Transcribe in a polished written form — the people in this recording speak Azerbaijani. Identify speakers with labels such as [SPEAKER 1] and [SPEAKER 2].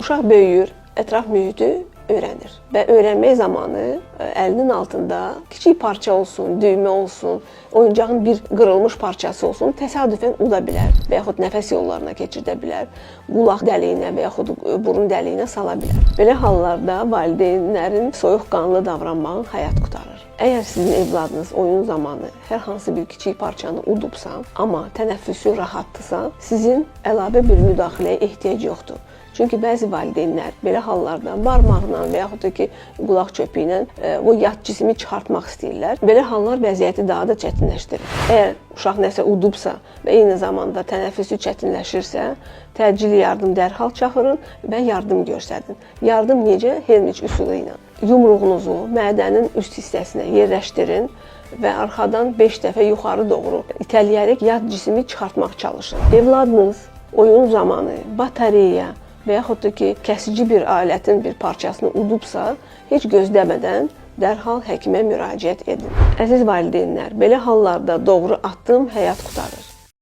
[SPEAKER 1] Uşaq böyüyür, ətraf mühiti öyrənir və öyrənmək zamanı əlinin altında kiçik parça olsun, düymə olsun, oyuncağın bir qırılmış parçası olsun, təsadüfən uda bilər və yaxud nəfəs yollarına keçirdə bilər, qulaq dəliyinə və yaxud burun dəliyinə sala bilər. Belə hallarda valideynlərin soyuqqanlı davranmağı həyat qurtarır. Əgər sizin evladınız oyun zamanı hər hansı bir kiçik parçanı udubsa, amma tənəffüsü rahatdırsa, sizin əlavə bir müdaxiləyə ehtiyac yoxdur. Çünki bəzi valideynlər belə hallarda barmaqla və yaxud da ki, qulaq çöpü ilə o yad cismi çıxartmaq istəyirlər. Belə hallar vəziyyəti daha da çətinləşdirir. Əgər uşaq nəsə udubsa və eyni zamanda tənəffüsü çətinləşirsə, təcili yardım dərhal çağırın və yardım göstərin. Yardım necə? Helmiç üsulu ilə. Yumruğunuzu mədənin üst hissəsinə yerləşdirin və arxadan 5 dəfə yuxarı doğru itələyərək yad cismi çıxartmaq çalışın. Evladınız oyun zamanı batareya və yaxud da ki, kəsici bir alətin bir parçasını udubsa, heç gözləmədən dərhal həkimə müraciət edin. Əziz valideynlər, belə hallarda doğru addım həyat qurtarır.